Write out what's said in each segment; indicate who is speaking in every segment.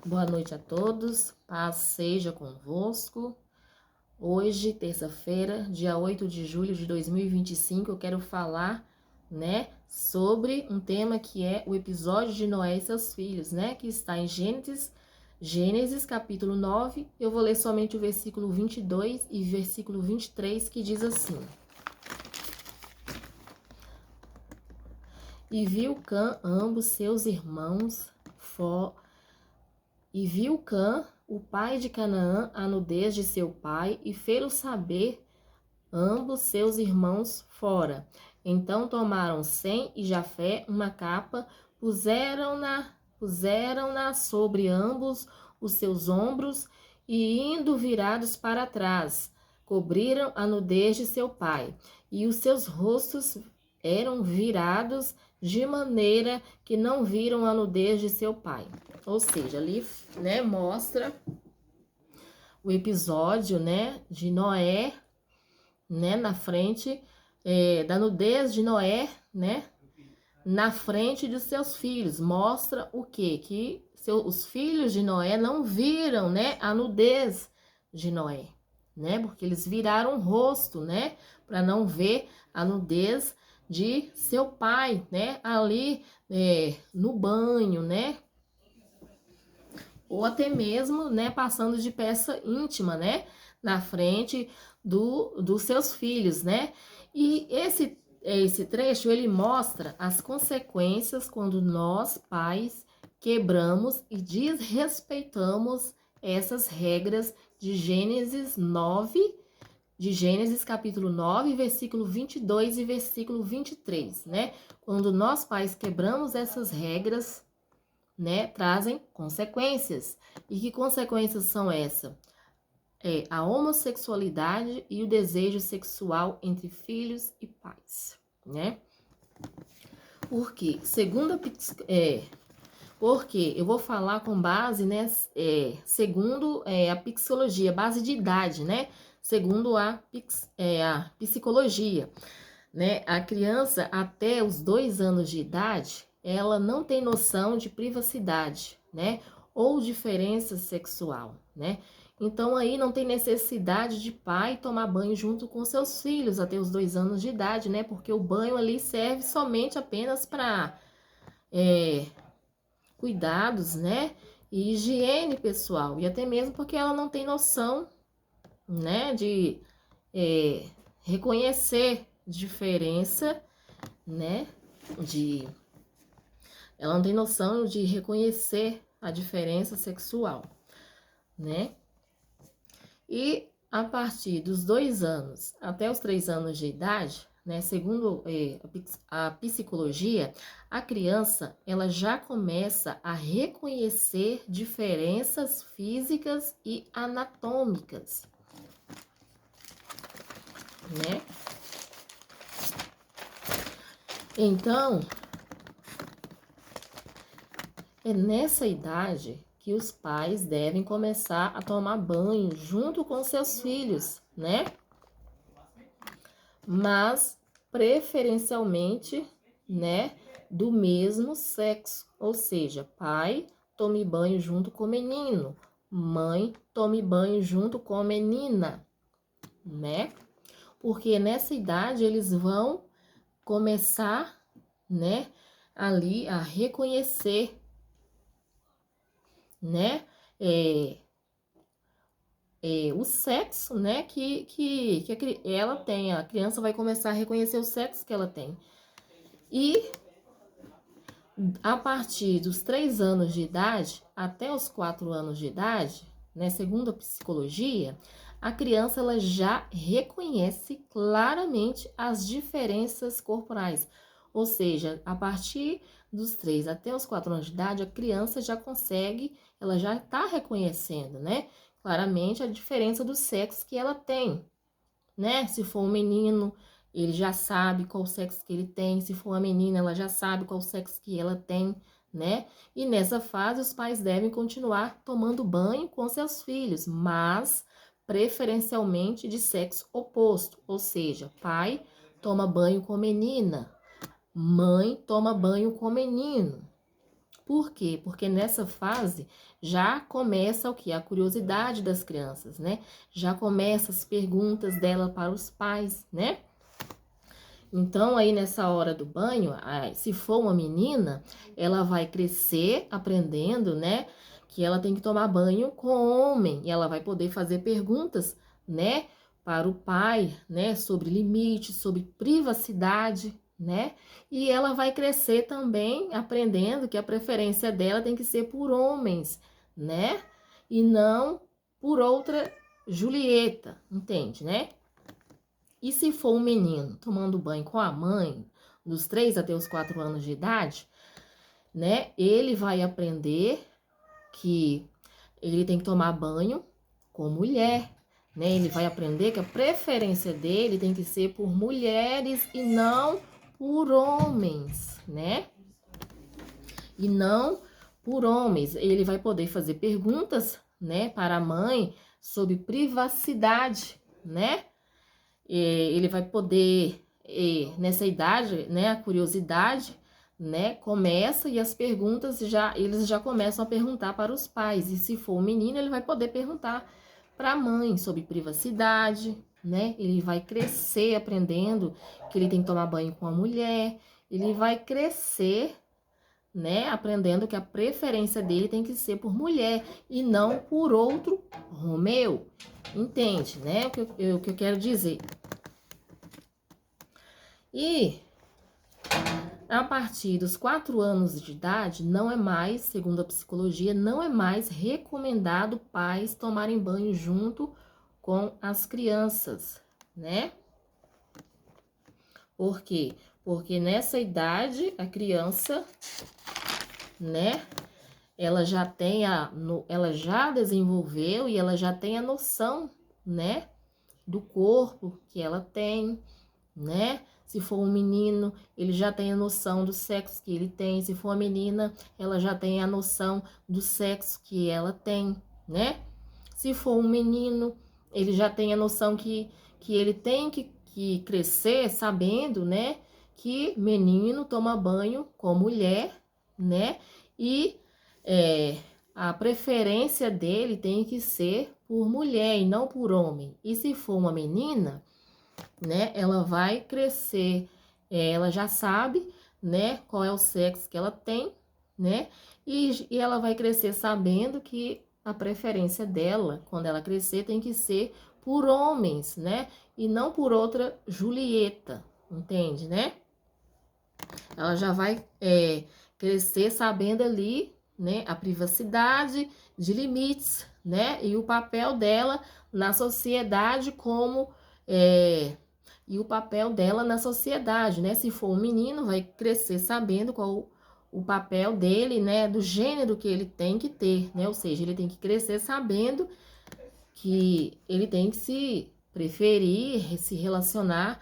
Speaker 1: Boa noite a todos, paz seja convosco. Hoje, terça-feira, dia 8 de julho de 2025, eu quero falar, sobre um tema que é o episódio de Noé e seus filhos, que está em Gênesis capítulo 9. Eu vou ler somente o versículo 22 e versículo 23, que diz assim: E viu Cã ambos seus irmãos E viu Cã, o pai de Canaã, a nudez de seu pai, e fê-lo saber ambos seus irmãos fora. Então tomaram Sem e Jafé uma capa, puseram-na sobre ambos os seus ombros, e indo virados para trás, cobriram a nudez de seu pai, e os seus rostos eram virados de maneira que não viram a nudez de seu pai. Ou seja, ali, mostra o episódio, de Noé, na frente, da nudez de Noé, na frente dos seus filhos. Mostra o quê? Que os filhos de Noé não viram, a nudez de Noé, porque eles viraram o rosto, para não ver a nudez de seu pai, ali no banho, ou até mesmo, passando de peça íntima, na frente dos seus filhos, E esse trecho, ele mostra as consequências quando nós, pais, quebramos e desrespeitamos essas regras de Gênesis capítulo 9, versículo 22 e versículo 23, Quando nós, pais, quebramos essas regras, trazem consequências. E que consequências são essas? A homossexualidade e o desejo sexual entre filhos e pais, Porque, porque eu vou falar com base, segundo a psicologia, base de idade, Segundo a psicologia, A criança até os 2 anos de idade, ela não tem noção de privacidade, ou diferença sexual, Então aí não tem necessidade de pai tomar banho junto com seus filhos até os 2 anos de idade, Porque o banho ali serve somente apenas para cuidados, e higiene pessoal, e até mesmo porque ela não tem noção, de reconhecer diferença, ela não tem noção de reconhecer a diferença sexual, E a partir dos 2 anos até os 3 anos de idade, segundo a psicologia, a criança ela já começa a reconhecer diferenças físicas e anatômicas, Então, é nessa idade que os pais devem começar a tomar banho junto com seus filhos, Mas preferencialmente, do mesmo sexo, ou seja, pai tome banho junto com o menino, mãe tome banho junto com a menina, Porque nessa idade eles vão começar, ali a reconhecer, o sexo, que ela tem. A criança vai começar a reconhecer o sexo que ela tem. E a partir dos 3 anos de idade até os 4 anos de idade, segundo a psicologia, a criança ela já reconhece claramente as diferenças corporais. Ou seja, a partir dos 3 até os 4 anos de idade, a criança já consegue, ela já está reconhecendo, claramente a diferença do sexo que ela tem, Se for um menino, ele já sabe qual sexo que ele tem. Se for uma menina, ela já sabe qual sexo que ela tem, E nessa fase, os pais devem continuar tomando banho com seus filhos, mas preferencialmente de sexo oposto, ou seja, pai toma banho com menina, mãe toma banho com menino. Por quê? Porque nessa fase já começa o que? A curiosidade das crianças, né? Já começa as perguntas dela para os pais, né? Então, aí nessa hora do banho, se for uma menina, ela vai crescer aprendendo, né? Que ela tem que tomar banho com homem. E ela vai poder fazer perguntas, né? Para o pai, né? Sobre limites, sobre privacidade, né? E ela vai crescer também aprendendo que a preferência dela tem que ser por homens, né? E não por outra Julieta, entende, né? E se for um menino tomando banho com a mãe, dos 3 até os 4 anos de idade, né? Ele vai aprender que ele tem que tomar banho com mulher, né? Ele vai aprender que a preferência dele tem que ser por mulheres e não por homens, né? E não por homens. Ele vai poder fazer perguntas, né, para a mãe sobre privacidade, né? Ele vai poder, nessa idade, né, a curiosidade, né, começa e as perguntas eles já começam a perguntar para os pais. E se for um menino, ele vai poder perguntar para a mãe sobre privacidade, né? Ele vai crescer aprendendo que ele tem que tomar banho com a mulher. Ele vai crescer, né, aprendendo que a preferência dele tem que ser por mulher e não por outro Romeu. Entende, né? O que eu quero dizer. E a partir dos 4 anos de idade, não é mais, segundo a psicologia, não é mais recomendado pais tomarem banho junto com as crianças, né? Por quê? Porque nessa idade, a criança, né, ela já desenvolveu e ela já tem a noção, né, do corpo que ela tem, né? Se for um menino, ele já tem a noção do sexo que ele tem. Se for uma menina, ela já tem a noção do sexo que ela tem, né? Se for um menino, ele já tem a noção que ele tem que crescer sabendo, né? Que menino toma banho com mulher, né? E a preferência dele tem que ser por mulher e não por homem. E se for uma menina, né, ela vai crescer, ela já sabe, né, qual é o sexo que ela tem, né, e ela vai crescer sabendo que a preferência dela, quando ela crescer, tem que ser por homens, né, e não por outra Julieta, entende, né? Ela já vai crescer sabendo ali, né, a privacidade de limites, né, e o papel dela na sociedade como e o papel dela na sociedade, né? Se for um menino, vai crescer sabendo qual o papel dele, né? Do gênero que ele tem que ter, né? Ou seja, ele tem que crescer sabendo que ele tem que se preferir, se relacionar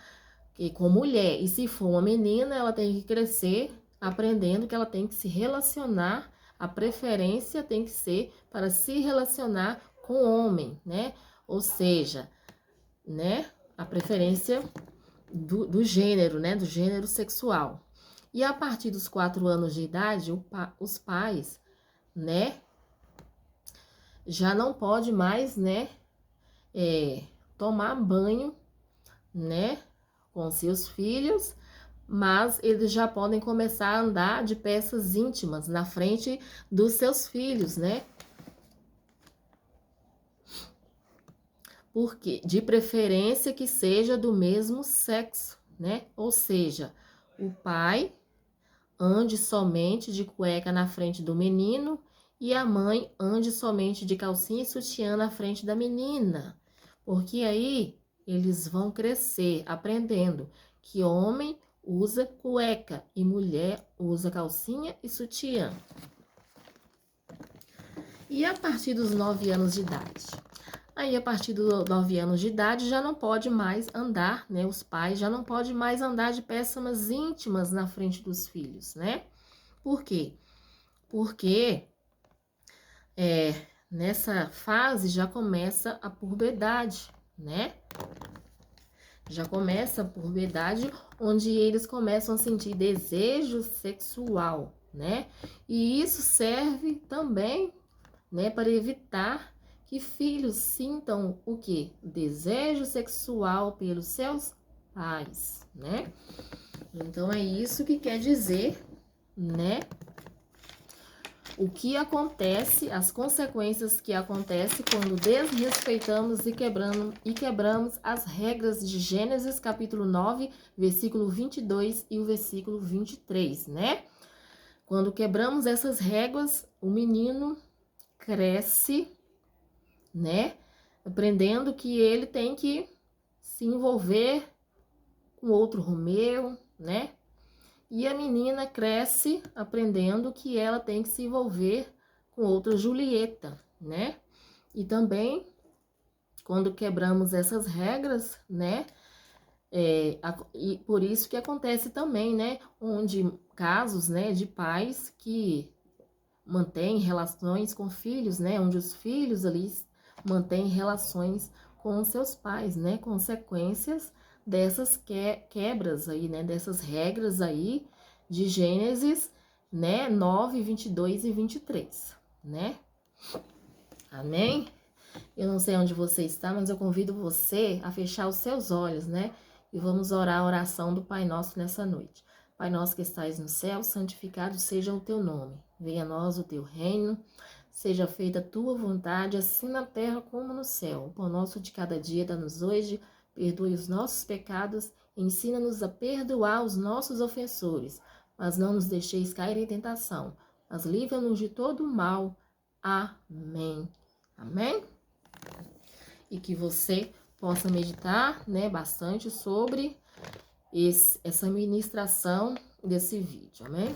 Speaker 1: com mulher. E se for uma menina, ela tem que crescer aprendendo que ela tem que se relacionar, a preferência tem que ser para se relacionar com homem, né? Ou seja, né? A preferência do gênero, né? Do gênero sexual. E a partir dos 4 anos de idade, os pais, né? Já não pode mais, né? Tomar banho, né? Com seus filhos, mas eles já podem começar a andar de peças íntimas na frente dos seus filhos, né? Porque de preferência que seja do mesmo sexo, né? Ou seja, o pai ande somente de cueca na frente do menino e a mãe ande somente de calcinha e sutiã na frente da menina. Porque aí eles vão crescer aprendendo que homem usa cueca e mulher usa calcinha e sutiã. E a partir dos 9 anos de idade? Aí, a partir dos 9 anos de idade, já não pode mais andar, né? Os pais já não podem mais andar de peças íntimas na frente dos filhos, né? Por quê? Porque nessa fase já começa a puberdade, né? Já começa a puberdade, onde eles começam a sentir desejo sexual, né? E isso serve também, né, para evitar que filhos sintam o quê? Desejo sexual pelos seus pais, né? Então é isso que quer dizer, né? O que acontece, as consequências que acontecem quando desrespeitamos e quebramos as regras de Gênesis capítulo 9, versículo 22 e o versículo 23, né? Quando quebramos essas regras, o menino cresce, né? Aprendendo que ele tem que se envolver com outro Romeu, né? E a menina cresce aprendendo que ela tem que se envolver com outra Julieta, né? E também, quando quebramos essas regras, né? E por isso que acontece também, né? Onde casos, né, de pais que mantêm relações com filhos, né? Onde os filhos ali mantêm relações com seus pais, né? Consequências dessas quebras aí, né? Dessas regras aí de Gênesis, né? 9, 22 e 23, né? Amém? Eu não sei onde você está, mas eu convido você a fechar os seus olhos, né? E vamos orar a oração do Pai Nosso nessa noite. Pai nosso que estais no céu, santificado seja o teu nome. Venha a nós o teu reino. Seja feita a tua vontade, assim na terra como no céu. O pão nosso de cada dia dá-nos hoje. Perdoe os nossos pecados. Ensina-nos a perdoar os nossos ofensores. Mas não nos deixeis cair em tentação. Mas livra-nos de todo o mal. Amém. Amém? E que você possa meditar, né, bastante sobre essa ministração desse vídeo, amém?